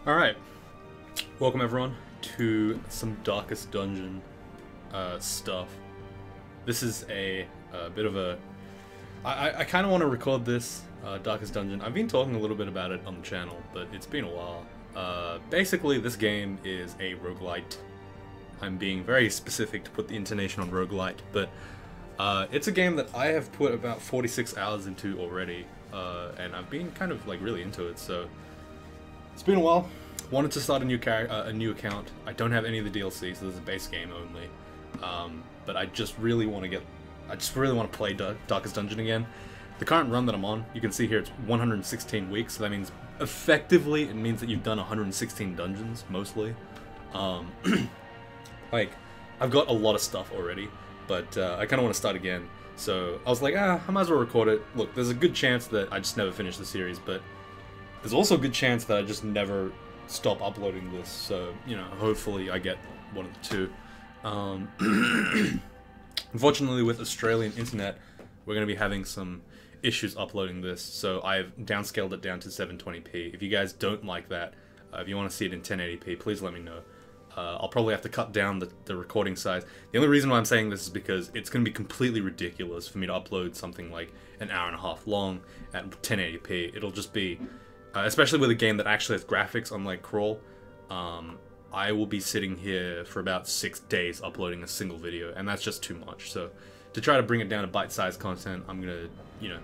Alright, welcome everyone to some Darkest Dungeon stuff. This is a bit of a... I kind of want to record this Darkest Dungeon. I've been talking a little bit about it on the channel, but it's been a while. Basically, this game is a roguelite. I'm being very specific to put the intonation on roguelite, but it's a game that I have put about 46 hours into already, and I've been kind of like really into it, so... It's been a while. Wanted to start a new account. I don't have any of the DLC, so this is a base game only. But I just really want to play Darkest Dungeon again. The current run that I'm on, you can see here, it's 116 weeks. So that means effectively it means that you've done 116 dungeons mostly. Like I've got a lot of stuff already, but I kind of want to start again. So I was like, I might as well record it. Look, there's a good chance that I just never finish the series, but there's also a good chance that I just never stop uploading this, so, you know, hopefully I get one of the two. Unfortunately, with Australian internet, we're going to be having some issues uploading this, so I've downscaled it down to 720p. If you guys don't like that, if you want to see it in 1080p, please let me know. I'll probably have to cut down the recording size. The only reason why I'm saying this is because it's going to be completely ridiculous for me to upload something like an hour and a half long at 1080p. It'll just be... especially with a game that actually has graphics, unlike Crawl, I will be sitting here for about 6 days uploading a single video, and that's just too much. So, to try to bring it down to bite-sized content, I'm gonna, you know,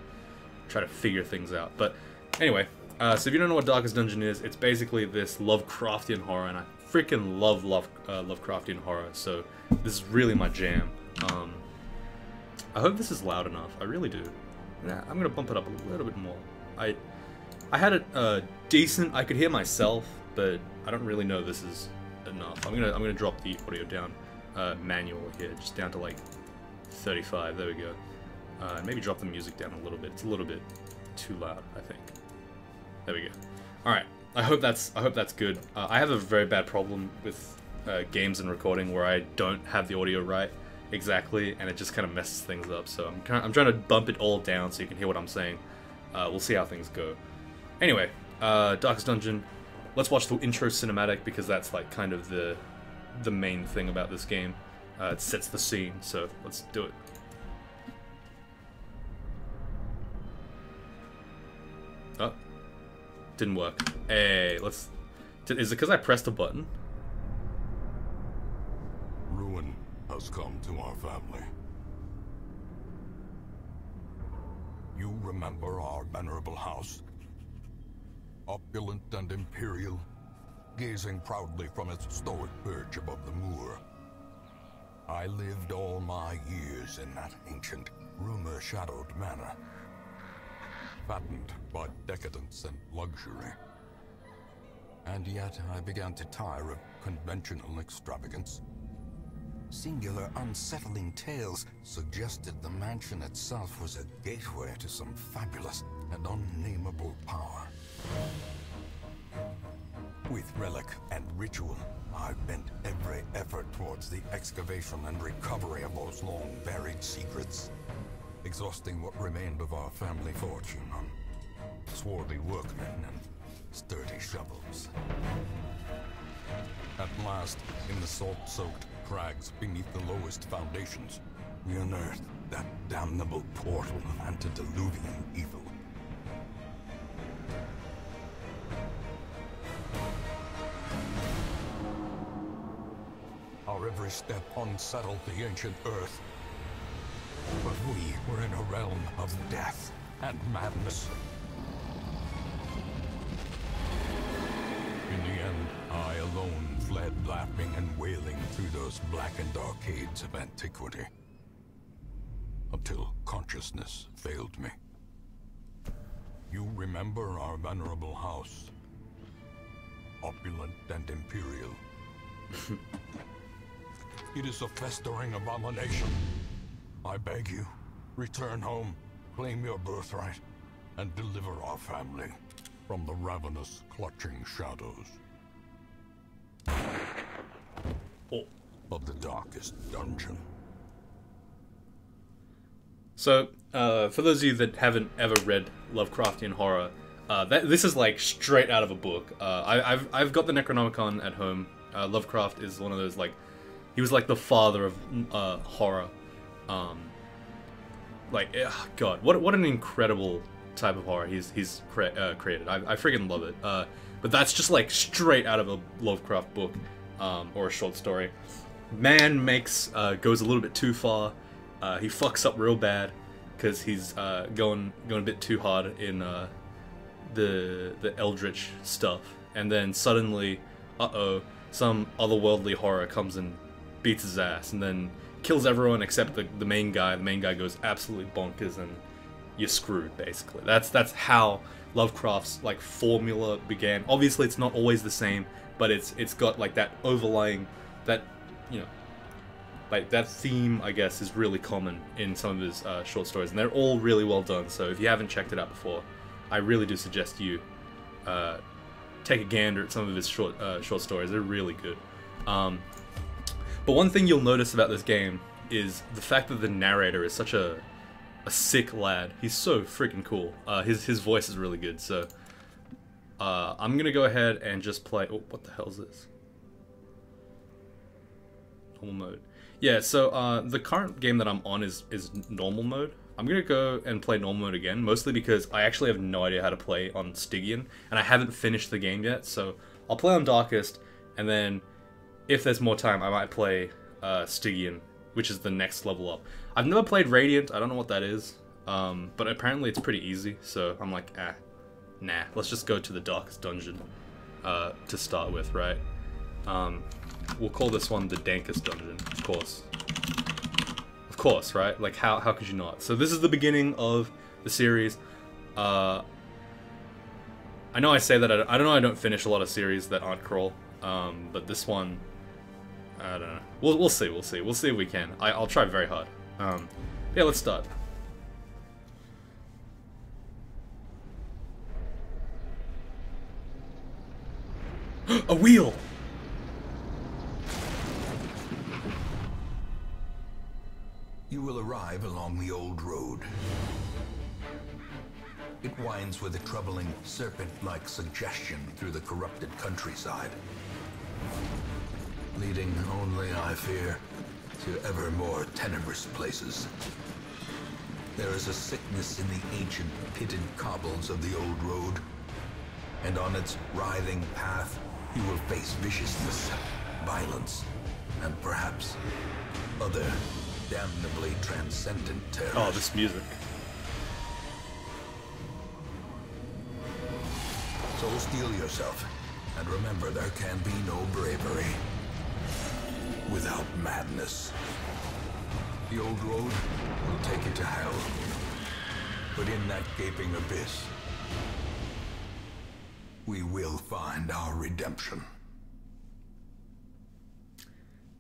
try to figure things out. But anyway, so if you don't know what Darkest Dungeon is, it's basically this Lovecraftian horror, and I freaking love Lovecraftian horror. So this is really my jam. I hope this is loud enough. I really do. Yeah, I'm gonna bump it up a little bit more. I had it decent. I could hear myself, but I don't really know this is enough. I'm gonna drop the audio down manual here, just down to like 35. There we go. Maybe drop the music down a little bit. It's a little bit too loud, I think. There we go. All right. I hope that's good. I have a very bad problem with games and recording where I don't have the audio right exactly, and it just kind of messes things up. So I'm trying to bump it all down so you can hear what I'm saying. We'll see how things go. Anyway, Darkest Dungeon, let's watch the intro cinematic because that's like kind of the main thing about this game. It sets the scene, so let's do it. Oh, didn't work. Hey, let's... Is it because I pressed a button? Ruin has come to our family. You remember our venerable house? Opulent and imperial, gazing proudly from its stoic perch above the moor. I lived all my years in that ancient, rumor-shadowed manor, fattened by decadence and luxury. And yet I began to tire of conventional extravagance. Singular, unsettling tales suggested the mansion itself was a gateway to some fabulous and unnameable power. With relic and ritual, I've bent every effort towards the excavation and recovery of those long-buried secrets, exhausting what remained of our family fortune on swarthy workmen and sturdy shovels. At last, in the salt-soaked crags beneath the lowest foundations, we unearthed that damnable portal of antediluvian evil. Our every step unsettled the ancient earth, but we were in a realm of death and madness. In the end, I alone fled laughing and wailing through those blackened arcades of antiquity, until consciousness failed me. You remember our venerable house, opulent and imperial. It is a festering abomination. I beg you, return home, claim your birthright, and deliver our family from the ravenous, clutching shadows of the Darkest Dungeon. So, for those of you that haven't ever read Lovecraftian horror, This is like straight out of a book. I've got the Necronomicon at home. Lovecraft is one of those, like, he was like the father of horror. God, what an incredible type of horror he's created. I freaking love it. But that's just like straight out of a Lovecraft book, or a short story. Man goes a little bit too far. He fucks up real bad because he's going a bit too hard in the Eldritch stuff, and then suddenly, some otherworldly horror comes and beats his ass, and then kills everyone except the main guy. The main guy goes absolutely bonkers, and you're screwed, basically. That's how Lovecraft's like formula began. Obviously, it's not always the same, but it's got like that overlying, that, you know, like that theme, I guess, is really common in some of his short stories, and they're all really well done. So if you haven't checked it out before, I really do suggest you take a gander at some of his short stories. They're really good. But one thing you'll notice about this game is the fact that the narrator is such a sick lad. He's so freaking cool. His voice is really good. So I'm gonna go ahead and just play. Oh, what the hell is this? Normal mode. Yeah. So the current game that I'm on is normal mode. I'm gonna go and play normal mode again, mostly because I actually have no idea how to play on Stygian, and I haven't finished the game yet. So I'll play on Darkest, and then if there's more time, I might play Stygian, which is the next level up. I've never played Radiant. I don't know what that is, but apparently it's pretty easy. So I'm like, nah. Let's just go to the Darkest Dungeon to start with, right? We'll call this one the Dankest Dungeon, of course. Of course, right? Like, how could you not? So this is the beginning of the series. I know I say that I don't know, I don't finish a lot of series that aren't crawl, but this one, I don't know. We'll see if we can. I'll try very hard. Yeah, let's start. A wheel! You will arrive along the old road. It winds with a troubling serpent-like suggestion through the corrupted countryside, leading only, I fear, to ever more tenebrous places. There is a sickness in the ancient pitted cobbles of the old road, and on its writhing path you will face viciousness, violence, and perhaps other damnably transcendent terrors. Oh, this music. So steel yourself, and remember there can be no bravery without madness. The old road will take you to hell, but in that gaping abyss, we will find our redemption.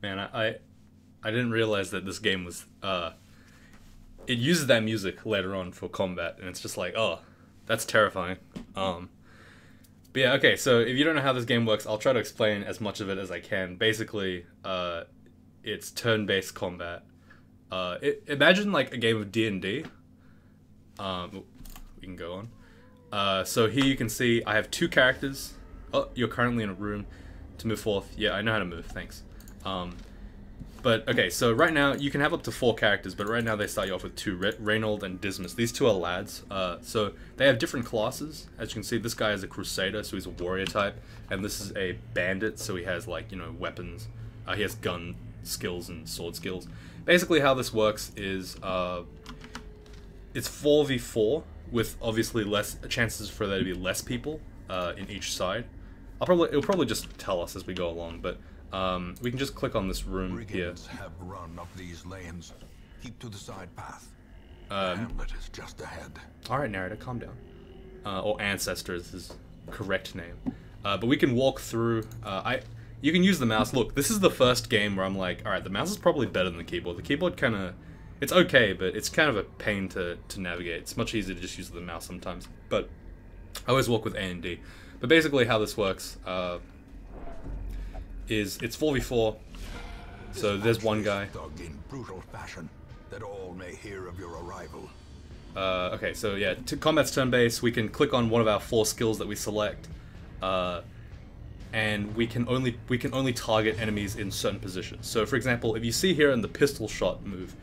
Man, I didn't realize that this game was, it uses that music later on for combat, and it's just like, oh, that's terrifying. But yeah, okay, so if you don't know how this game works, I'll try to explain as much of it as I can. Basically, it's turn-based combat. Imagine like a game of D&D. We can go on. So here you can see I have two characters. Oh, you're currently in a room. To move forth. Yeah, I know how to move, thanks. But okay, so right now you can have up to 4 characters, but right now they start you off with 2, Reynold and Demise. These 2 are lads, so they have different classes. As you can see, this guy is a crusader, so he's a warrior type, and this is a bandit, so he has, like, you know, weapons. He has gun skills and sword skills. Basically how this works is it's 4v4 with obviously less chances for there to be less people in each side. It'll probably just tell us as we go along, but we can just click on this room Brigands here. have run up these lanes. Keep to the side path. The hamlet is just ahead. Alright, narrator, calm down. Or ancestor is his correct name. But we can walk through. You can use the mouse. Look, this is the first game where I'm like, alright, the mouse is probably better than the keyboard. The keyboard kind of, it's okay, but it's kind of a pain to navigate. It's much easier to just use the mouse sometimes. But I always walk with A and D. But basically how this works is it's 4v4. So there's one guy. In brutal fashion, that all may hear of your arrival. Okay, so yeah, combat's turn-based. We can click on one of our 4 skills that we select, and we can only target enemies in certain positions. So, for example, if you see here in the pistol shot move,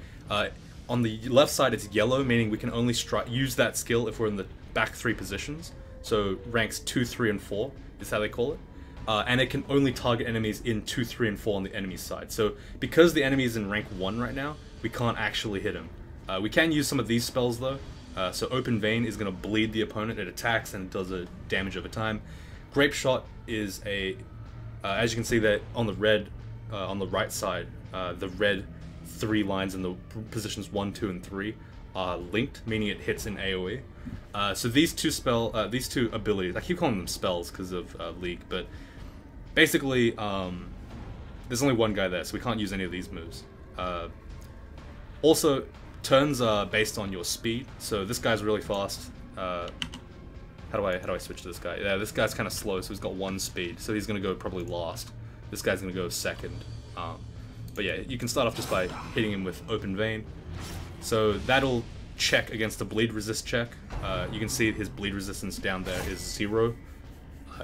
on the left side it's yellow, meaning we can only use that skill if we're in the back 3 positions. So ranks 2, 3, and 4 is how they call it. And it can only target enemies in 2, 3, and 4 on the enemy side. So because the enemy is in rank 1 right now, we can't actually hit him. We can use some of these spells though. So Open Vein is going to bleed the opponent. It attacks and it does a damage over time. Grape Shot is a, as you can see that on the right side, the red 3 lines in the positions 1, 2, and 3 are linked, meaning it hits in AoE. So these two abilities, I keep calling them spells because of League, but basically, there's only one guy there, so we can't use any of these moves. Also, turns are based on your speed, so this guy's really fast. How do I switch to this guy? Yeah, this guy's kind of slow, so he's got 1 speed, so he's gonna go probably last. This guy's gonna go second. But yeah, you can start off just by hitting him with Open Vein. So that'll check against the bleed resist check. You can see his bleed resistance down there is 0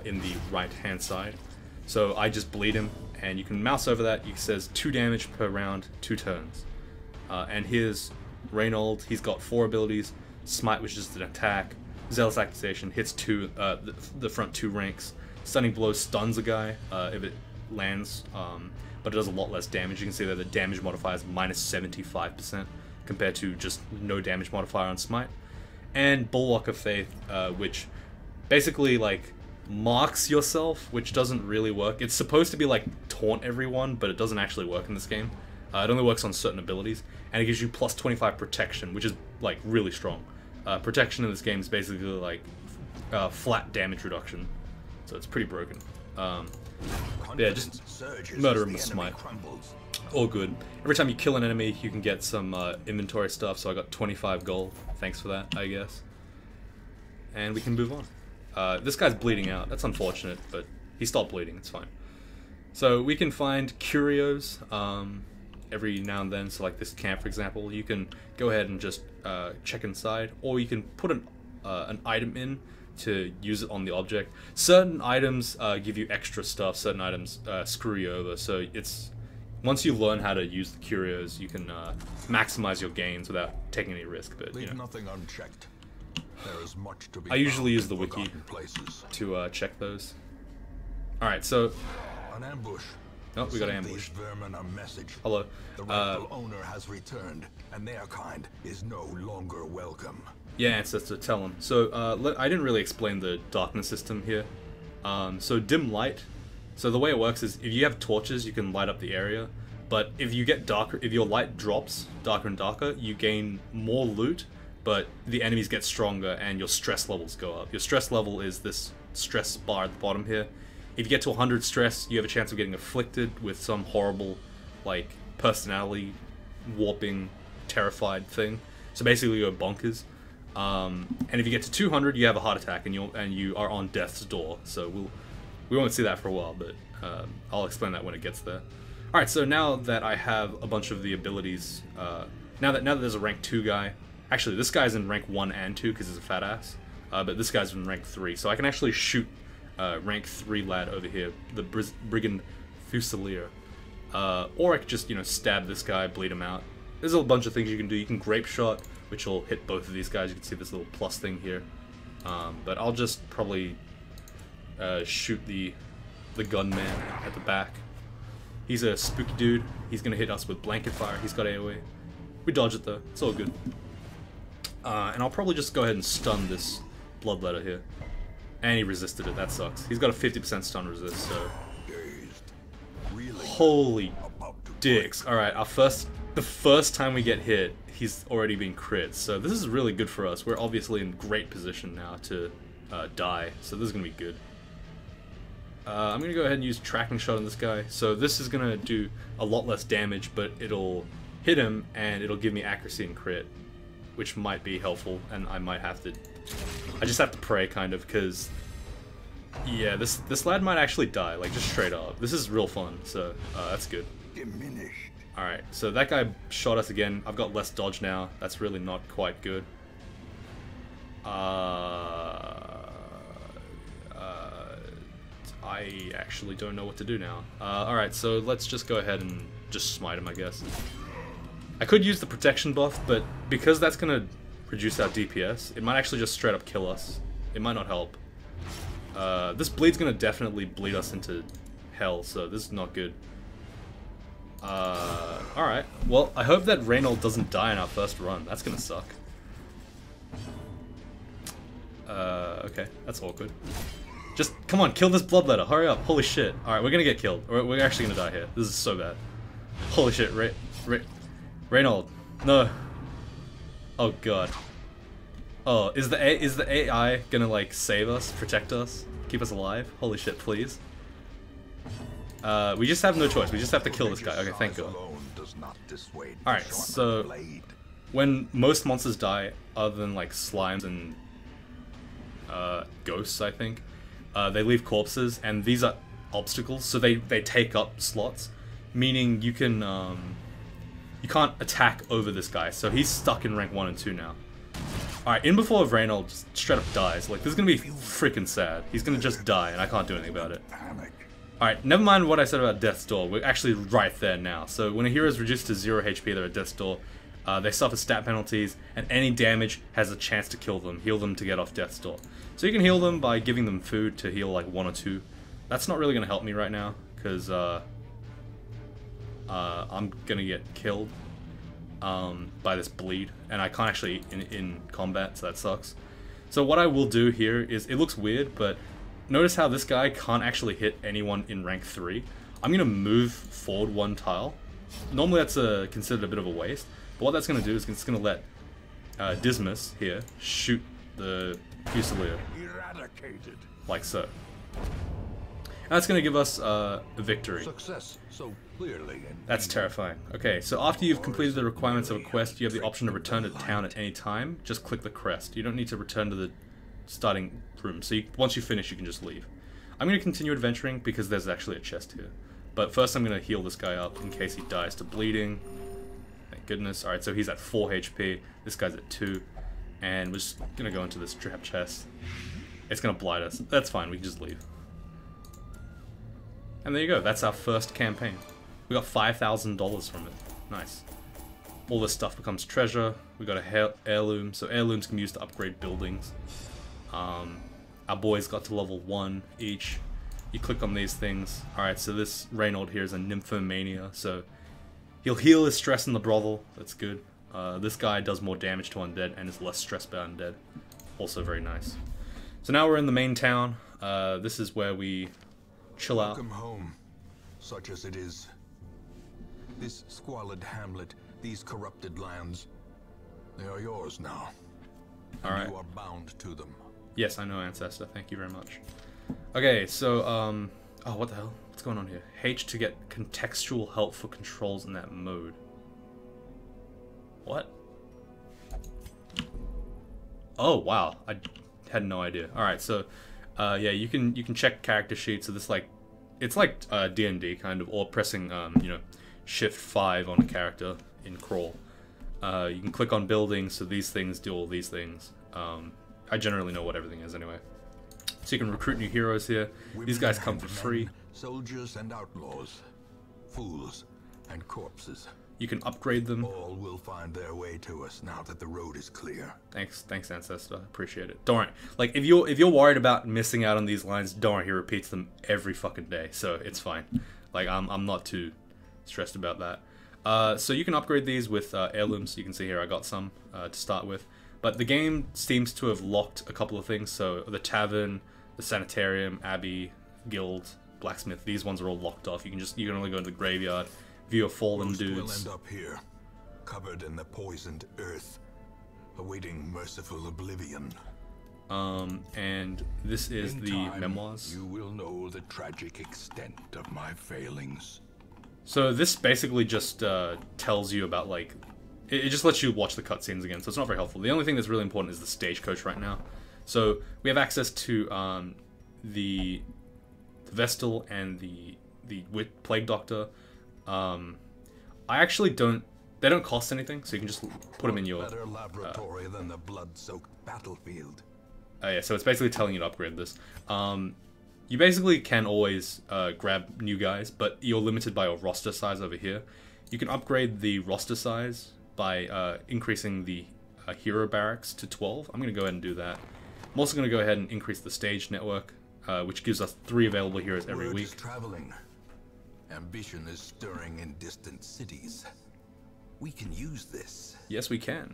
in the right hand side. So I just bleed him, and you can mouse over that. It says 2 damage per round, 2 turns. And here's Reynold. He's got 4 abilities. Smite, which is an attack. Zealous Accusation hits the front 2 ranks. Stunning Blow stuns a guy if it lands, but it does a lot less damage. You can see that the damage modifier is minus 75% compared to just no damage modifier on Smite. And Bulwark of Faith, which basically like marks yourself, which doesn't really work. It's supposed to be like taunt everyone, but it doesn't actually work in this game. It only works on certain abilities, and it gives you plus 25 protection, which is like really strong. Protection in this game is basically like flat damage reduction, so it's pretty broken. Yeah, just murder him with Smite. All good. Every time you kill an enemy, you can get some inventory stuff, so I got 25 gold. Thanks for that, I guess. And we can move on. This guy's bleeding out. That's unfortunate, but he stopped bleeding. It's fine. So we can find curios every now and then. So like this camp, for example, you can go ahead and just check inside, or you can put an item in to use it on the object. Certain items give you extra stuff. Certain items screw you over. So it's once you learn how to use the curios, you can maximize your gains without taking any risk. But you know, nothing unchecked. There is much to be I usually use the wiki to check those. All right, so an ambush. Oh, we got ambushed. Vermin a message. Hello. The rightful owner has returned, and their kind is no longer welcome. Yeah, Ancestor, tell him. So, I didn't really explain the darkness system here. So dim light. So the way it works is, if you have torches, you can light up the area. But if you get darker, if your light drops darker and darker, you gain more loot, but the enemies get stronger and your stress levels go up. Your stress level is this stress bar at the bottom here. If you get to 100 stress, you have a chance of getting afflicted with some horrible, like, personality warping, terrified thing. So basically you go bonkers. And if you get to 200, you have a heart attack and you are on death's door. So we won't see that for a while, but I'll explain that when it gets there. All right, so now that I have a bunch of the abilities, now that there's a rank 2 guy, actually this guy's in rank 1 and 2 because he's a fat ass, but this guy's in rank 3, so I can actually shoot rank 3 lad over here, the Brigand Fusilier, or I could just, you know, stab this guy, bleed him out. There's a bunch of things you can do. You can grape shot, which will hit both of these guys. You can see this little plus thing here, but I'll just probably shoot the gunman at the back. He's a spooky dude. He's gonna hit us with blanket fire. He's got AoE. We dodge it though. It's all good. And I'll probably just go ahead and stun this bloodletter here. And he resisted it. That sucks. He's got a 50% stun resist. So holy dicks! All right, the first time we get hit, he's already been crit. So this is really good for us. We're obviously in great position now to die. So this is gonna be good. I'm going to go ahead and use tracking shot on this guy. So this is going to do a lot less damage, but it'll hit him and it'll give me accuracy and crit, which might be helpful, and I might have to... I just have to pray, kind of, because... Yeah, this lad might actually die, like, just straight up. This is real fun, so that's good. Diminished. Alright, so that guy shot us again. I've got less dodge now. That's really not quite good. I actually don't know what to do now. Alright, so let's just go ahead and just smite him, I guess. I could use the protection buff, but because that's gonna reduce our DPS, it might actually just straight up kill us. It might not help. This bleed's gonna definitely bleed us into hell, so this is not good. Alright. Well, I hope that Reynold doesn't die in our first run. That's gonna suck. Okay, that's awkward. Just, come on, kill this bloodletter, hurry up, holy shit. Alright, we're gonna get killed. We're actually gonna die here. This is so bad. Holy shit, Reynold. No. Oh god. Oh, is the AI gonna, like, save us, protect us, keep us alive? Holy shit, please. We just have no choice, we just have to kill this guy. Okay, thank god. Alright, so when most monsters die, other than, like, slimes and ghosts, I think, they leave corpses, and these are obstacles, so they take up slots, meaning you can, you can't attack over this guy, so he's stuck in rank 1 and 2 now. Alright, in before Reynold just straight up dies. Like, this is gonna be freaking sad. He's gonna just die, and I can't do anything about it. Alright, never mind what I said about Death's Door. We're actually right there now. So, when a hero is reduced to 0 HP, they're at Death's Door. They suffer stat penalties, and any damage has a chance to kill them. Heal them to get off Death's Door. So you can heal them by giving them food to heal, like, 1 or 2. That's not really gonna help me right now, because, I'm gonna get killed. By this bleed, and I can't actually in combat, so that sucks. So what I will do here is, it looks weird, but notice how this guy can't actually hit anyone in rank 3. I'm going to move forward 1 tile. Normally that's considered a bit of a waste, but what that's going to do is it's going to let Demise here shoot the Fusilier, like so. And that's going to give us a victory. Success so clearly. That's terrifying. Okay, so after you've completed the requirements of a quest, you have the option to return to town at any time. Just click the crest. You don't need to return to the starting room. So once you finish, you can just leave. I'm going to continue adventuring because there's actually a chest here. But first I'm going to heal this guy up in case he dies to bleeding. Thank goodness. Alright, so he's at 4 HP. This guy's at 2. And we're just going to go into this trap chest. It's going to blight us. That's fine, we can just leave. And there you go, that's our first campaign. We got $5,000 from it. Nice. All this stuff becomes treasure. We got a heirloom, so heirlooms can be used to upgrade buildings. Our boys got to level 1 each. You click on these things. Alright, so this Reynold here is a nymphomania, so he'll heal his stress in the brothel. That's good. This guy does more damage to undead and is less stressed by undead. Also very nice. So now we're in the main town. This is where we chill out. Welcome home, such as it is. This squalid hamlet, these corrupted lands, they are yours now. Alright. You are bound to them. Yes, I know, Ancestor. Thank you very much. Okay, so, oh, what the hell? What's going on here? H to get contextual help for controls in that mode. What? Oh, wow. I had no idea. Alright, so, yeah, you can check character sheets. So this, like, it's like D&D kind of, or pressing, you know, Shift 5 on a character in Crawl. You can click on buildings, so these things do all these things. I generally know what everything is anyway. So you can recruit new heroes here. These guys come for free. Soldiers and outlaws, fools and corpses. You can upgrade them. All will find their way to us now that the road is clear. Thanks, Ancestor. Appreciate it. Don't worry. Like, if you're worried about missing out on these lines, don't worry. He repeats them every fucking day, so it's fine. Like, I'm not too stressed about that. So you can upgrade these with heirlooms. You can see here I got some to start with. But the game seems to have locked a couple of things. So the tavern, the sanitarium, abbey, guild, blacksmith. These ones are all locked off. You can only go to the graveyard, view a fallen dudes. We'll end up here, covered in the poisoned earth, awaiting merciful oblivion. And this is the memoirs. You will know the tragic extent of my failings. So this basically just tells you about, like, it just lets you watch the cutscenes again, so it's not very helpful. The only thing that's really important is the stagecoach right now. So we have access to the Vestal and the Plague Doctor. I actually don't they don't cost anything, so you can just put them in your... Better laboratory than the blood-soaked battlefield. Yeah, so it's basically telling you to upgrade this. You basically can always grab new guys, but you're limited by your roster size over here. You can upgrade the roster size by increasing the hero barracks to 12. I'm going to go ahead and do that. I'm also going to go ahead and increase the stage network, which gives us 3 available heroes every week. Word is traveling. Ambition is stirring in distant cities. We can use this. Yes, we can.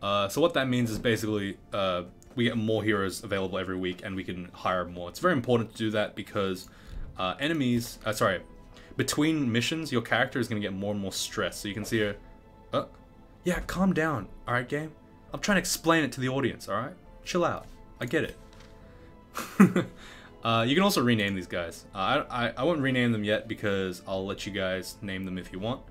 So what that means is basically we get more heroes available every week, and we can hire more. It's very important to do that because between missions, your character is going to get more and more stress. So you can see here, yeah, calm down, alright game? I'm trying to explain it to the audience, alright? Chill out. I get it. You can also rename these guys. I won't rename them yet because I'll let you guys name them if you want.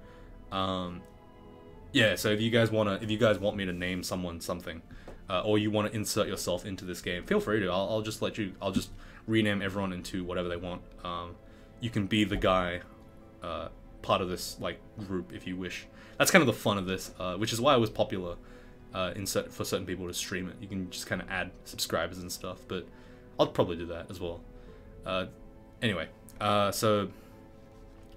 Yeah, so if you guys want me to name someone something, or you want to insert yourself into this game, feel free to. I'll just rename everyone into whatever they want. You can be the guy, part of this like group if you wish. That's kind of the fun of this, which is why it was popular for certain people to stream it. You can just kind of add subscribers and stuff, but I'll probably do that as well. Anyway, so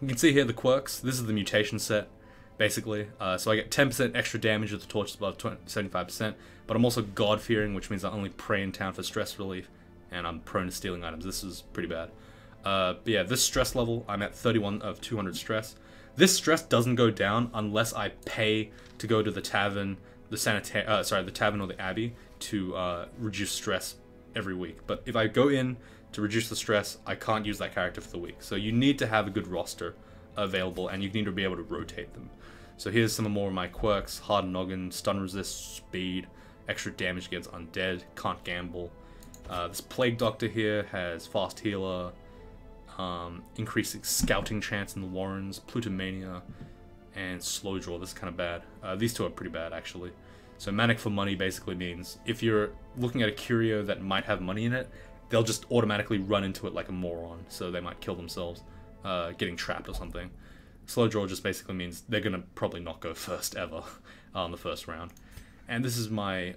you can see here the quirks. This is the mutation set, basically. So I get 10% extra damage with the torches above 75%, but I'm also God-fearing, which means I only pray in town for stress relief, and I'm prone to stealing items. This is pretty bad. But yeah, this stress level, I'm at 31 of 200 stress. This stress doesn't go down unless I pay to go to the tavern, the tavern or the abbey to reduce stress every week. But if I go in to reduce the stress, I can't use that character for the week. So you need to have a good roster available, and you need to be able to rotate them. So here's some more of my quirks: hard noggin, stun resist, speed, extra damage against undead, can't gamble. This plague doctor here has fast healer, increasing scouting chance in the warrens, plutomania, and slow draw. This is kind of bad. These two are pretty bad actually. So manic for money basically means if you're looking at a curio that might have money in it, they'll just automatically run into it like a moron, so they might kill themselves, getting trapped or something. Slow draw just basically means they're gonna probably not go first ever on the first round. And this is my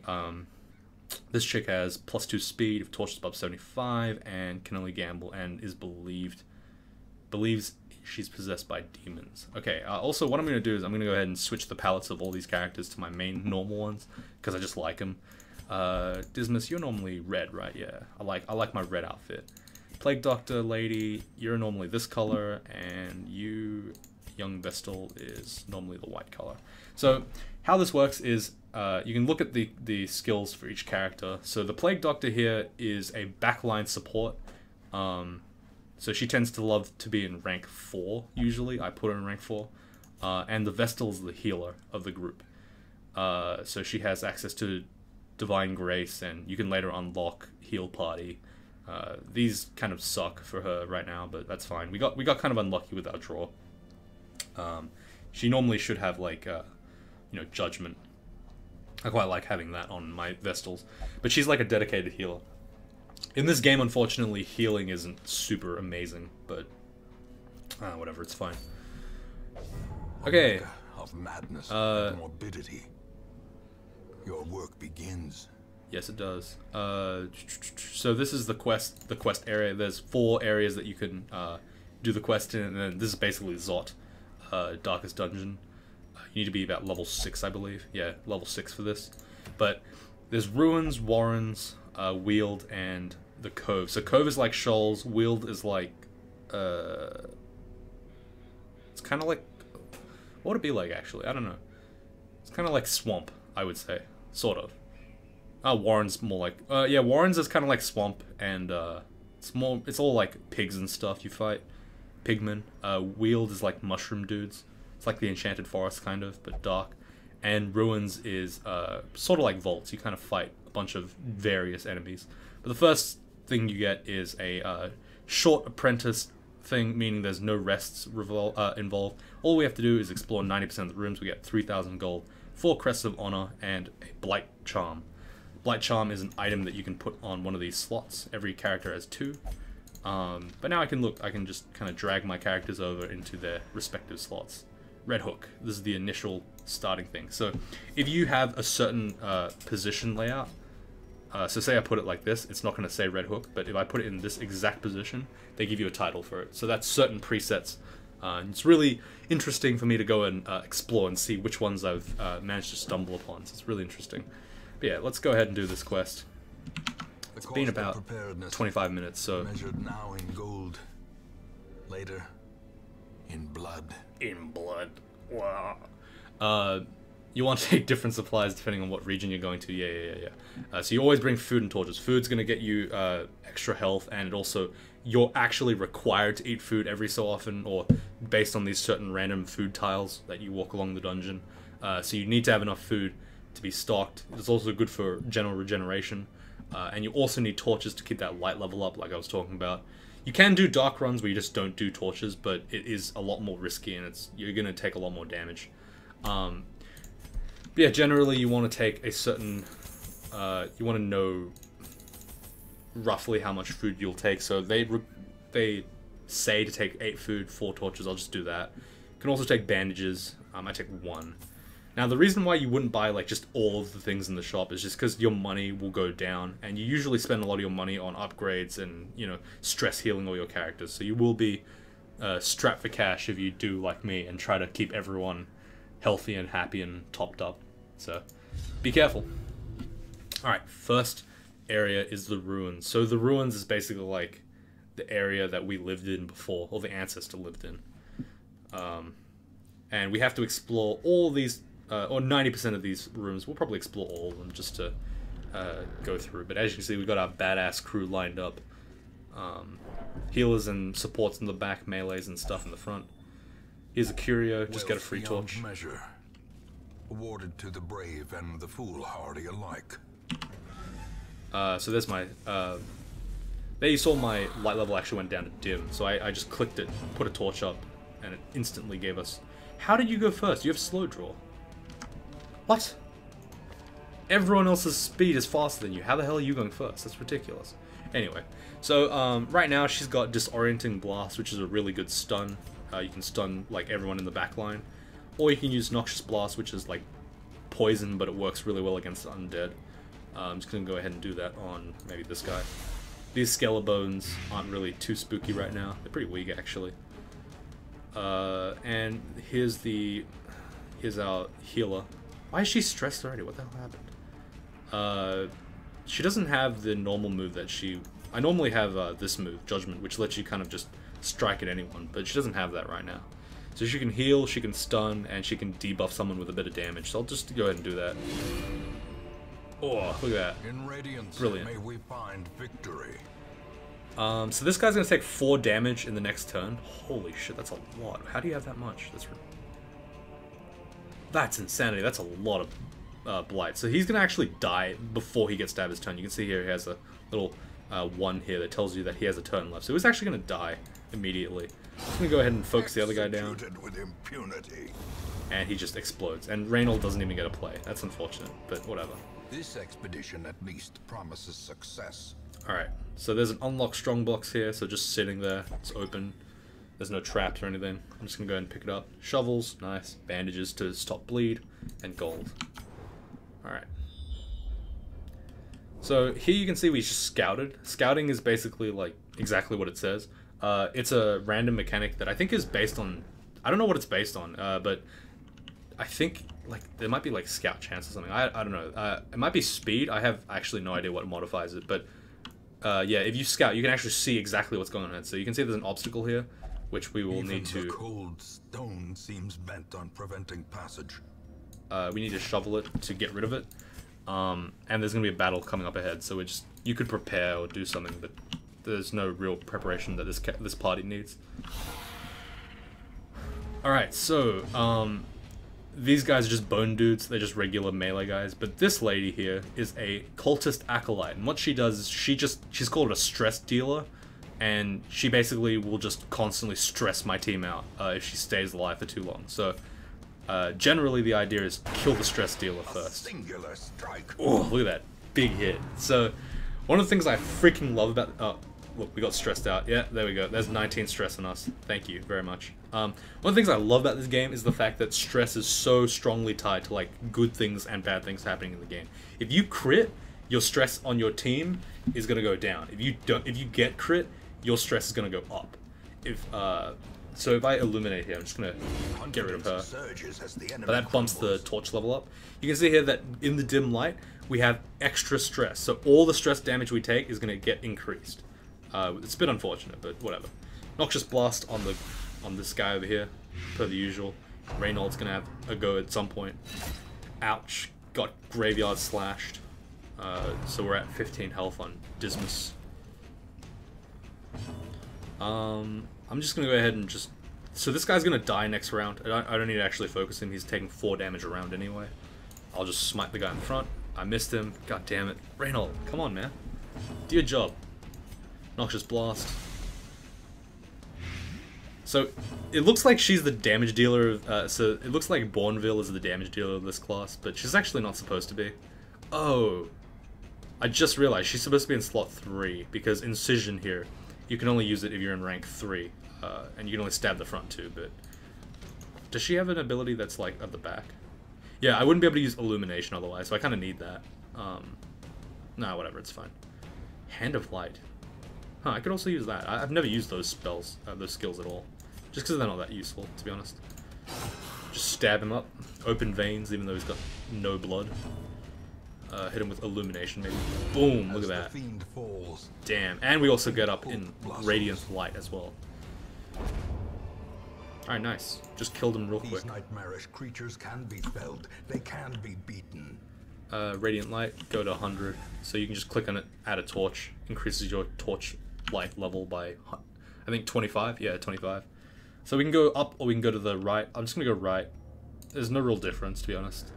this chick has +2 speed if torches above 75 and can only gamble and is believes she's possessed by demons. Okay, also what I'm going to do is I'm going to go ahead and switch the palettes of all these characters to my main normal ones because I just like them. Demise, you're normally red, right? Yeah, I like my red outfit. Plague Doctor lady, you're normally this color, and you, young Vestal, is normally the white color. So how this works is you can look at the skills for each character. So the Plague Doctor here is a backline support. So she tends to love to be in rank 4, usually. I put her in rank 4. And the Vestal is the healer of the group. So she has access to Divine Grace, and you can later unlock Heal Party. These kind of suck for her right now, but that's fine. We got kind of unlucky with our draw. She normally should have like, you know, Judgment. I quite like having that on my Vestals. But she's like a dedicated healer. In this game, unfortunately, healing isn't super amazing, but whatever, it's fine. Okay. Of madness and morbidity. Your work begins. Yes, it does. So this is the quest area. There's 4 areas that you can do the quest in, and then this is basically Zot, Darkest Dungeon. You need to be about level 6, I believe. Yeah, level 6 for this. But there's Ruins, Warrens, Weald, and the Cove. So Cove is like Shoals, Weald is like, it's kind of like, what would it be like actually? I don't know. It's kind of like Swamp, I would say, sort of. Warren's more like, yeah, Warren's is kind of like Swamp, and it's all like pigs and stuff you fight, pigmen. Weald is like mushroom dudes. It's like the Enchanted Forest kind of, but dark. And Ruins is sort of like Vaults. You kind of fight a bunch of various enemies. But the first thing you get is a short apprentice thing, meaning there's no rests involved. All we have to do is explore 90% of the rooms. We get 3,000 gold, 4 crests of honor, and a Blight Charm. Blight Charm is an item that you can put on one of these slots. Every character has 2. But now I can just kind of drag my characters over into their respective slots. red hook. This is the initial starting thing. So if you have a certain position layout, so say I put it like this, it's not going to say red hook, but if I put it in this exact position, they give you a title for it. So that's certain presets. It's really interesting for me to go and explore and see which ones I've managed to stumble upon. So it's really interesting. But yeah, let's go ahead and do this quest. It's been about 25 minutes, so... Measured now in gold, later in blood. In blood. Wow. You want to take different supplies depending on what region you're going to. Yeah. So you always bring food and torches. Food's going to get you extra health, and it also... You're actually required to eat food every so often, or based on these certain random food tiles that you walk along the dungeon. So you need to have enough food to be stocked. It's also good for general regeneration. And you also need torches to keep that light level up, like I was talking about. You can do dark runs where you just don't do torches, but it is a lot more risky, and you're going to take a lot more damage. But yeah, generally you want to take a certain... you want to know roughly how much food you'll take. So they say to take 8 food, 4 torches. I'll just do that. You can also take bandages. I take 1. Now the reason why you wouldn't buy like just all of the things in the shop is just because your money will go down, and you usually spend a lot of your money on upgrades and, you know, stress healing all your characters. So you will be strapped for cash if you do like me and try to keep everyone healthy and happy and topped up. So be careful. Alright, first area is the ruins. So the ruins is basically like the area that we lived in before, or the ancestor lived in. And we have to explore all these, or 90% of these rooms. We'll probably explore all of them just to go through. But as you can see, we've got our badass crew lined up. Healers and supports in the back, melees and stuff in the front. Here's a curio, just get a free torch. Measure, awarded to the brave and the foolhardy alike. So there's my, there you saw my light level actually went down to dim, so I just clicked it, put a torch up, and it instantly gave us... How did you go first? You have slow draw. What? Everyone else's speed is faster than you. How the hell are you going first? That's ridiculous. Anyway, so right now she's got Disorienting Blast, which is a really good stun. You can stun like everyone in the back line. Or you can use Noxious Blast, which is like poison, but it works really well against the undead. I'm just going to go ahead and do that on maybe this guy. These Skelebones aren't really too spooky right now. They're pretty weak, actually. And here's our healer. Why is she stressed already? What the hell happened? She doesn't have the normal move that she... I normally have this move, Judgment, which lets you kind of just strike at anyone, but she doesn't have that right now. So she can heal, she can stun, and she can debuff someone with a bit of damage. So I'll just go ahead and do that. Oh, look at that. In Radiance, brilliant. May we find victory. So this guy's gonna take 4 damage in the next turn. Holy shit, that's a lot. How do you have that much? That's insanity. That's a lot of blight. So he's gonna actually die before he gets to have his turn. You can see here he has a little 1 here that tells you that he has a turn left. So he's actually gonna die immediately. I'm gonna go ahead and focus the other guy down. With impunity. And he just explodes. And Reynold doesn't even get a play. That's unfortunate, but whatever. This expedition at least promises success. Alright, so there's an unlock strong box here, so just sitting there, it's open. There's no traps or anything. I'm just gonna go ahead and pick it up. Shovels, nice. Bandages to stop bleed, and gold. Alright. So here you can see we just scouted. Scouting is basically like exactly what it says. It's a random mechanic that I think is based on... I don't know what it's based on, but I think like there might be like scout chance or something. I don't know. It might be speed. I have actually no idea what modifies it, but yeah, if you scout, you can actually see exactly what's going on. So you can see there's an obstacle here, which we will need to... The cold stone seems bent on preventing passage. We need to shovel it to get rid of it. And there's going to be a battle coming up ahead, so you could prepare or do something, but there's no real preparation that this party needs. Alright, so, these guys are just bone dudes, they're just regular melee guys, but this lady here is a cultist acolyte, and what she does is she's called a stress dealer, and she basically will just constantly stress my team out if she stays alive for too long. So generally the idea is kill the stress dealer first. Singular strike. Oh, look at that big hit. So one of the things I freaking love about look, we got stressed out. Yeah, there we go. There's 19 stress on us. Thank you very much. One of the things I love about this game is the fact that stress is so strongly tied to like good things and bad things happening in the game. If you crit, your stress on your team is gonna go down. If you get crit, your stress is gonna go up. So if I illuminate here, I'm just gonna get rid of her. But that bumps the torch level up. You can see here that in the dim light, we have extra stress. So all the stress damage we take is gonna get increased. It's a bit unfortunate, but whatever. Noxious Blast on this guy over here, per the usual. Reynolds gonna have a go at some point. Ouch, got Graveyard Slashed. So we're at 15 health on Demise. I'm just gonna go ahead and just... So this guy's gonna die next round. I don't need to actually focus him, he's taking 4 damage a round anyway. I'll just smite the guy in front. I missed him, god damn it. Reynold, come on man. Do your job. Noxious Blast. So, it looks like she's the damage dealer, so it looks like Bourneville is the damage dealer of this class, but she's actually not supposed to be. Oh, I just realized she's supposed to be in slot 3, because Incision here, you can only use it if you're in rank 3, and you can only stab the front too, but... Does she have an ability that's like at the back? Yeah, I wouldn't be able to use Illumination otherwise, so I kind of need that. Nah, whatever, it's fine. Hand of Light. Huh, I could also use that. I've never used those spells, those skills at all. Just because they're not that useful, to be honest. Just stab him up. Open veins, even though he's got no blood. Hit him with Illumination, maybe. Boom, look at that. Damn, and we also get up in Radiant Light as well. Alright, nice. Just killed him real quick. These nightmarish creatures can be felled. They can be beaten. Radiant Light, go to 100. So you can just click on it, add a torch. Increases your torch light level by, I think, 25? Yeah, 25. So we can go up or we can go to the right. I'm just going to go right. There's no real difference, to be honest.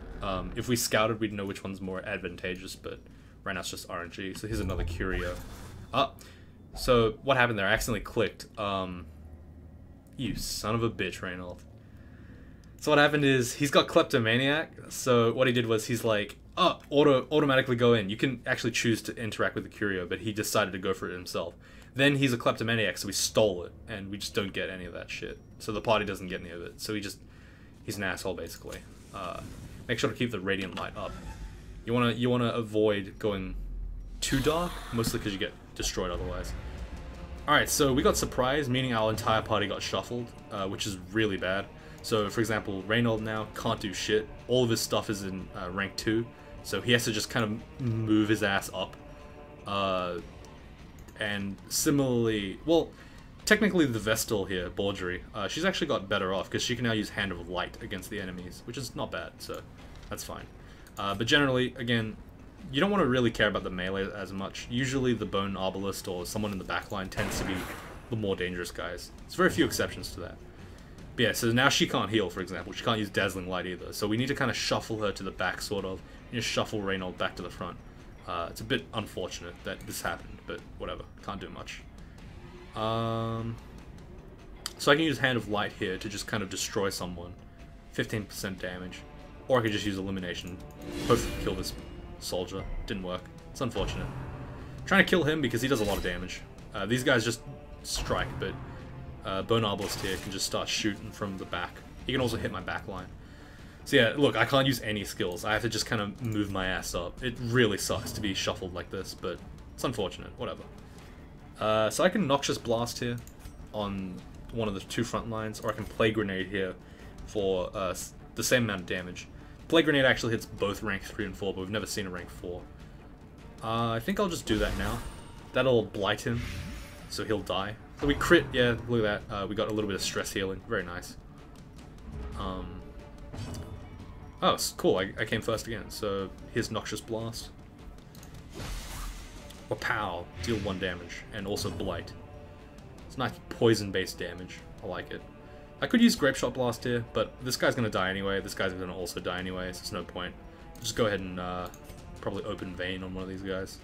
If we scouted, we'd know which one's more advantageous, but right now it's just RNG. So here's another curio. So what happened there? I accidentally clicked. You son of a bitch, Reynold. So what happened is, he's got Kleptomaniac, so what he did was he's like, oh, automatically go in. You can actually choose to interact with the curio, but he decided to go for it himself. Then he's a Kleptomaniac, so we stole it, and we just don't get any of that shit. So the party doesn't get any of it, so he's an asshole, basically. Make sure to keep the Radiant Light up. You wanna avoid going too dark, mostly because you get destroyed otherwise. Alright, so we got surprised, meaning our entire party got shuffled, which is really bad. So, for example, Reynold now can't do shit. All of his stuff is in rank 2, so he has to just kind of move his ass up. And similarly, well, technically the Vestal here, Baudry, she's actually got better off, because she can now use Hand of Light against the enemies, which is not bad, so that's fine. But generally, again, you don't want to really care about the melee as much. Usually the Bone Arbalist or someone in the backline tends to be the more dangerous guys. There's very few exceptions to that. But yeah, so now she can't heal, for example. She can't use Dazzling Light either. So we need to kind of shuffle her to the back, sort of. And just shuffle Reynold back to the front. It's a bit unfortunate that this happened, but whatever. Can't do much. So I can use Hand of Light here to just kind of destroy someone. 15% damage. Or I could just use Illumination. Hopefully kill this soldier. Didn't work. It's unfortunate. I'm trying to kill him because he does a lot of damage. These guys just strike, but Bone Arbalist here can just start shooting from the back. He can also hit my back line. So yeah, look, I can't use any skills. I have to just kind of move my ass up. It really sucks to be shuffled like this, but it's unfortunate. Whatever. So I can Noxious Blast here on one of the 2 front lines, or I can Plague Grenade here for the same amount of damage. Plague Grenade actually hits both rank 3 and 4, but we've never seen a rank 4. I think I'll just do that now. That'll blight him, so he'll die. So we crit, yeah, look at that. We got a little bit of stress healing. Very nice. Oh, it's cool. I came first again. So here's Noxious Blast. Or Pow, deal 1 damage, and also Blight. It's nice poison-based damage. I like it. I could use Grape Shot Blast here, but this guy's gonna die anyway. This guy's gonna also die anyway, so there's no point. Just go ahead and probably Open Vein on one of these guys.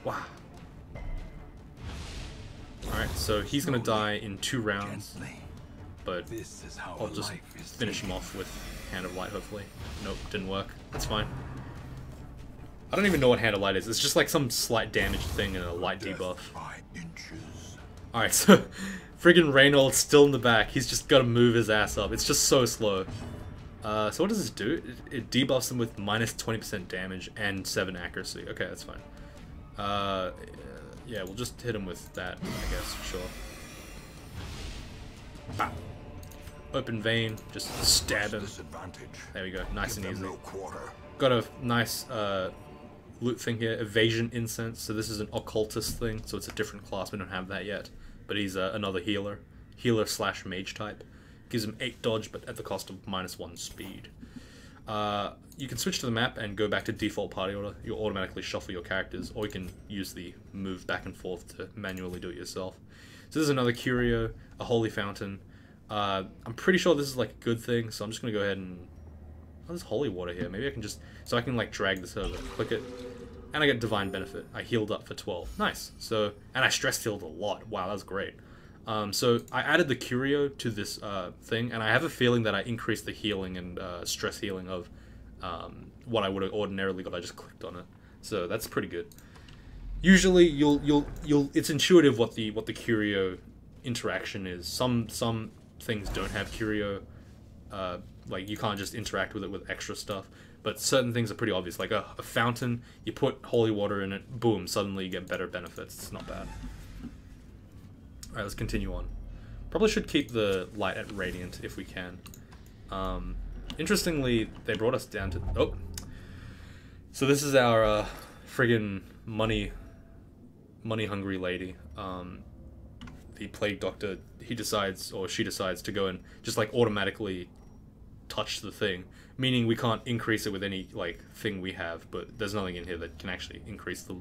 Wow. Alright, so he's gonna die in 2 rounds, but I'll just finish him off with Hand of Light, hopefully. Nope, didn't work. That's fine. I don't even know what Hand of Light is. It's just like some slight damage thing and a light debuff. Alright, so friggin' Reynold's still in the back. He's just got to move his ass up. It's just so slow. So what does this do? It debuffs them with minus 20% damage and 7 accuracy. Okay, that's fine. Yeah, we'll just hit him with that, I guess. Sure. Bah. Open vein, just stab him. There we go, nice and easy. Got a nice loot thing here, evasion incense. So this is an occultist thing, so it's a different class. We don't have that yet, but he's another healer slash mage type. Gives him 8 dodge, but at the cost of minus 1 speed. You can switch to the map and go back to default party order. You'll automatically shuffle your characters, or you can use the move back and forth to manually do it yourself. So this is another curio, a holy fountain. I'm pretty sure this is like a good thing, so I'm just gonna go ahead and... Oh, there's holy water here. Maybe I can just... So I can like drag this over, click it, and I get divine benefit. I healed up for 12. Nice. So, and I stress healed a lot. Wow, that was great. So I added the curio to this thing, and I have a feeling that I increased the healing and stress healing of what I would have ordinarily got. I just clicked on it, so that's pretty good. Usually, you'll it's intuitive what the curio interaction is. Some things don't have curio, like you can't just interact with it with extra stuff. But certain things are pretty obvious, like a fountain. You put holy water in it, boom! Suddenly you get better benefits. It's not bad. Alright, let's continue on. Probably should keep the light at radiant if we can. Interestingly, they brought us down to... Oh! So this is our friggin' money-hungry lady. The plague doctor, he decides, or she decides to go and just like automatically touch the thing. Meaning we can't increase it with any like thing we have, but there's nothing in here that can actually increase the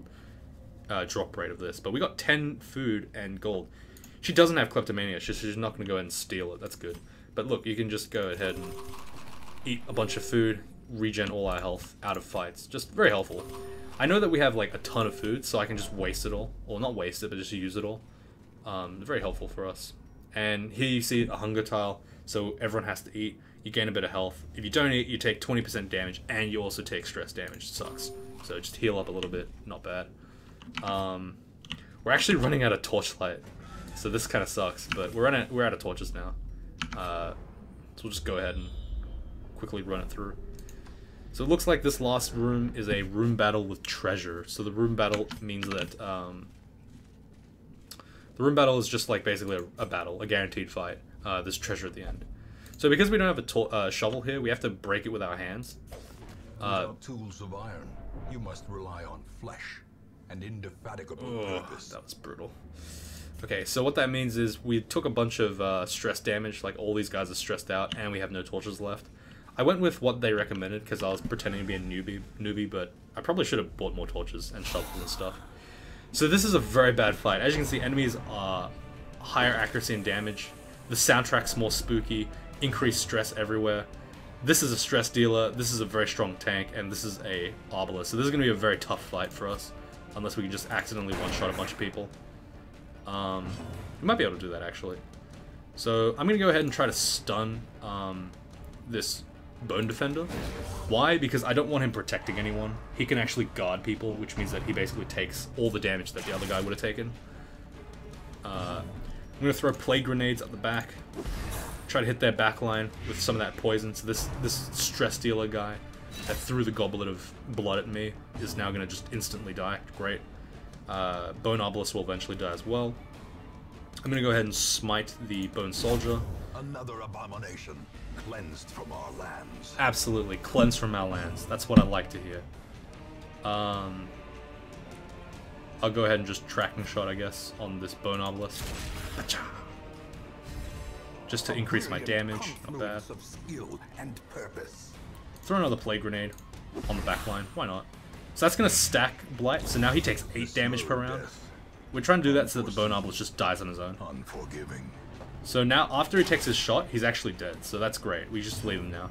drop rate of this. But we got 10 food and gold. She doesn't have kleptomania, she's not going to go ahead and steal it, that's good. But look, you can just go ahead and eat a bunch of food, regen all our health out of fights. Just very helpful. I know that we have like a ton of food, so I can just waste it all. Or not waste it, but just use it all. Very helpful for us. And here you see a hunger tile, so everyone has to eat. You gain a bit of health. If you don't eat, you take 20% damage, and you also take stress damage. It sucks. So just heal up a little bit, not bad. We're actually running out of torchlight. So this kind of sucks, but we're out of torches now. So we'll just go ahead and quickly run it through. So it looks like this last room is a room battle with treasure. So the room battle means that the room battle is just like basically a battle, a guaranteed fight. There's treasure at the end. So because we don't have a shovel here, we have to break it with our hands. Without tools of iron, you must rely on flesh and indefatigable purpose. That was brutal. Okay, so what that means is we took a bunch of stress damage, like all these guys are stressed out, and we have no torches left. I went with what they recommended because I was pretending to be a newbie, but I probably should have bought more torches and shovels and stuff. So this is a very bad fight. As you can see, enemies are higher accuracy and damage. The soundtrack's more spooky, increased stress everywhere. This is a stress dealer, this is a very strong tank, and this is a arbiter. So this is going to be a very tough fight for us, unless we can just accidentally one-shot a bunch of people. We might be able to do that, actually. So I'm going to go ahead and try to stun this Bone Defender. Why? Because I don't want him protecting anyone. He can actually guard people, which means that he basically takes all the damage that the other guy would have taken. I'm going to throw plague grenades at the back. Try to hit their backline with some of that poison. So this stress dealer guy that threw the goblet of blood at me is now going to just instantly die. Great. Bone Obelisk will eventually die as well. I'm going to go ahead and smite the Bone Soldier. Another abomination cleansed from our lands. Absolutely, cleansed from our lands. That's what I like to hear. I'll go ahead and just tracking shot, I guess, on this Bone Obelisk. Just to increase my damage. Not bad. Throw another plague grenade on the back line. Why not? So that's going to stack Blight, so now he takes 8 damage per round. We're trying to do that so that the Bone Obelisk just dies on his own. Unforgiving. So now, after he takes his shot, he's actually dead, so that's great. We just leave him now.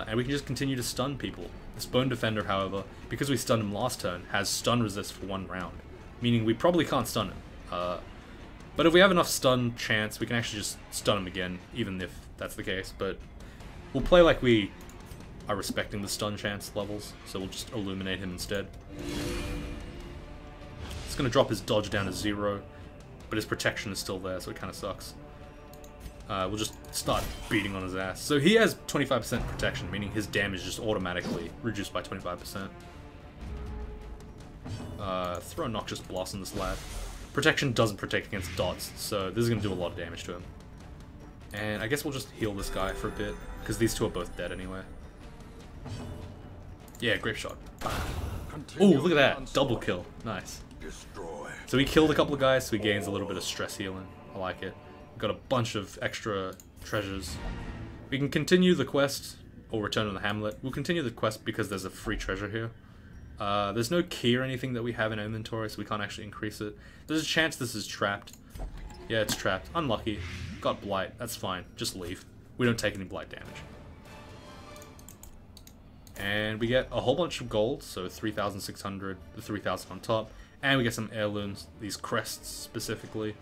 And we can just continue to stun people. This Bone Defender, however, because we stunned him last turn, has stun resist for 1 round. Meaning we probably can't stun him. But if we have enough stun chance, we can actually just stun him again, even if that's the case. But we'll play like we are respecting the stun chance levels, so we'll just illuminate him instead. It's going to drop his dodge down to 0, but his protection is still there, so it kind of sucks. We'll just start beating on his ass. So he has 25% protection, meaning his damage is just automatically reduced by 25%. Throw a Noxious Blast on this lad. Protection doesn't protect against dots, so this is going to do a lot of damage to him. And I guess we'll just heal this guy for a bit, because these two are both dead anyway. Yeah, Grape Shot. Ooh, look at that. Double kill. Nice. So he killed a couple of guys, so he gains a little bit of stress healing. I like it. We've got a bunch of extra treasures. We can continue the quest, or return to the hamlet. We'll continue the quest because there's a free treasure here. There's no key or anything that we have in our inventory, so we can't actually increase it. There's a chance this is trapped. Yeah, it's trapped. Unlucky. Got blight. That's fine. Just leave. We don't take any blight damage. And we get a whole bunch of gold, so 3,600, the 3,000 on top. And we get some heirlooms, these crests specifically.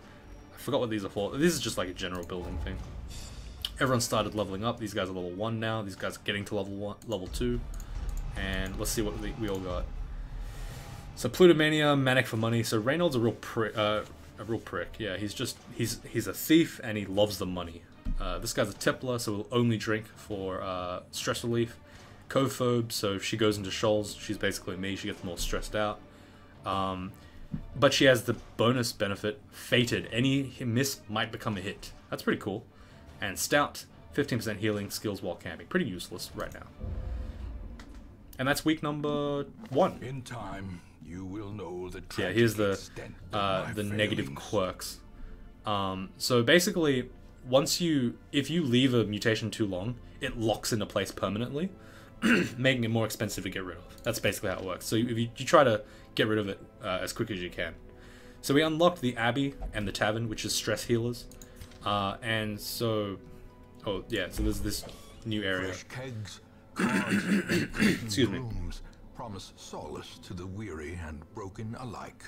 I forgot what these are for. This is just like a general building thing. Everyone started leveling up. These guys are level 1 now. These guys are getting to level 2. And let's see what we all got. So Plutomania, Manic for money. So Reynold's a real prick. Yeah, he's a thief and he loves the money. This guy's a Tippler, so he'll only drink for stress relief. Cophobe, so if she goes into shoals, she's basically me. She gets more stressed out. But she has the bonus benefit, Fated. Any miss might become a hit. That's pretty cool. And Stout, 15% healing, skills while camping. Pretty useless right now. And that's week number 1. In time, you will know the yeah, here's the negative quirks. So basically, if you leave a mutation too long, it locks into place permanently, making it more expensive to get rid of. That's basically how it works. So if you try to get rid of it as quick as you can. So we unlocked the Abbey and the Tavern, which is stress healers. And so, so there's this new area. Fresh kegs, cards, and excuse me. rooms promise solace to the weary and broken alike.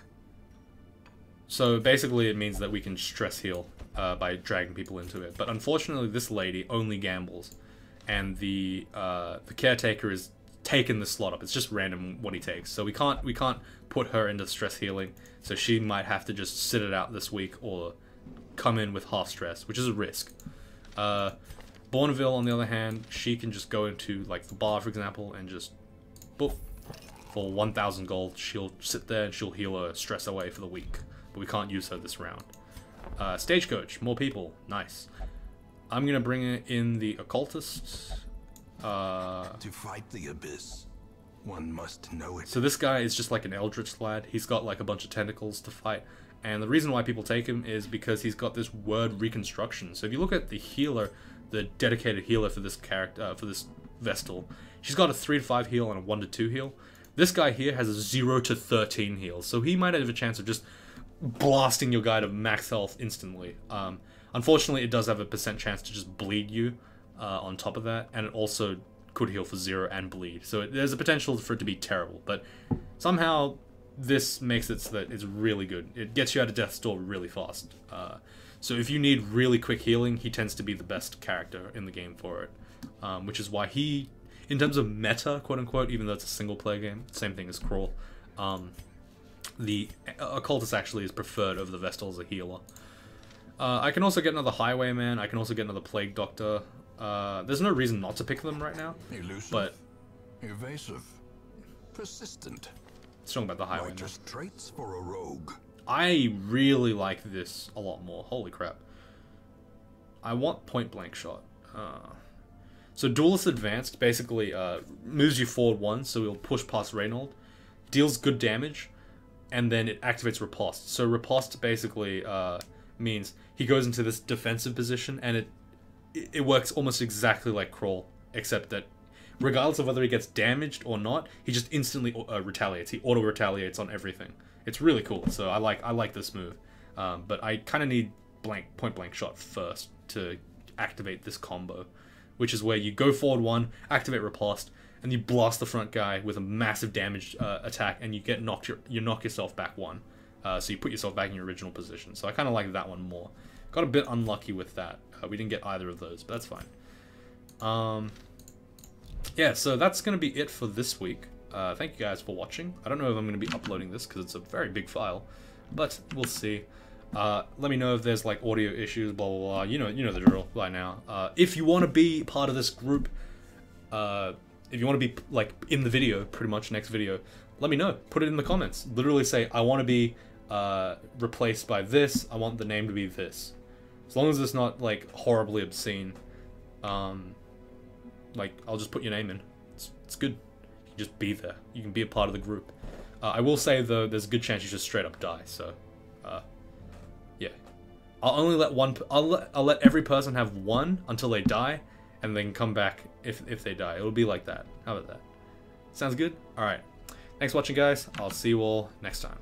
So basically it means that we can stress heal by dragging people into it. But unfortunately this lady only gambles. And the caretaker is taking the slot up. It's just random what he takes. So we can't put her into stress healing. So she might have to just sit it out this week or come in with half stress, which is a risk. Bourneville, on the other hand, she can just go into like the bar, for example, and just boop, for 1,000 gold, she'll sit there and she'll heal her stress away for the week. But we can't use her this round. Stagecoach, more people, nice. I'm gonna bring in the occultist. To fight the abyss, one must know it. So this guy is just like an Eldritch lad. He's got like a bunch of tentacles to fight. And the reason why people take him is because he's got this word reconstruction. So if you look at the healer, the dedicated healer for this character, for this Vestal, she's got a 3 to 5 heal and a 1 to 2 heal. This guy here has a 0 to 13 heal. So he might have a chance of just blasting your guy to max health instantly. Unfortunately, it does have a % chance to just bleed you on top of that. And it also could heal for 0 and bleed. So there's a potential for it to be terrible. But somehow this makes it so that it's really good. It gets you out of death's door really fast. So if you need really quick healing, he tends to be the best character in the game for it. Which is why he, in terms of meta, quote-unquote, even though it's a single-player game, same thing as Crawl, the Occultist actually is preferred over the Vestal as a healer. I can also get another Highwayman, I can also get another Plague Doctor. There's no reason not to pick them right now, Elusive, but evasive, persistent. Strong about the Highwayman. Just traits for a rogue. I really like this a lot more. Holy crap. I want Point Blank Shot. So Duelist Advanced basically moves you forward 1, so it'll push past Reynold, deals good damage, and then it activates Riposte. So Riposte basically means he goes into this defensive position, and it works almost exactly like Crawl, except that regardless of whether he gets damaged or not, he just instantly retaliates. He auto-retaliates on everything. It's really cool, so I like this move. But I kind of need Point Blank Shot first to activate this combo, which is where you go forward 1, activate Riposte, and you blast the front guy with a massive damage attack, and you knock yourself back 1. So you put yourself back in your original position. So I kind of like that one more. Got a bit unlucky with that. We didn't get either of those, but that's fine. yeah, so that's going to be it for this week. Thank you guys for watching. I don't know if I'm going to be uploading this because it's a very big file, but we'll see. Let me know if there's like audio issues, blah blah blah. You know the drill by now. If you want to be part of this group, if you want to be like in the video, pretty much next video, let me know. Put it in the comments. Literally say I want to be replaced by this. I want the name to be this. As long as it's not like horribly obscene. Like I'll just put your name in. It's good. You can just be there. You can be a part of the group. I will say though, there's a good chance you just straight up die. So, yeah. I'll only let one. I'll let every person have one until they die, and then come back if they die. It'll be like that. How about that? Sounds good. All right. Thanks for watching, guys. I'll see you all next time.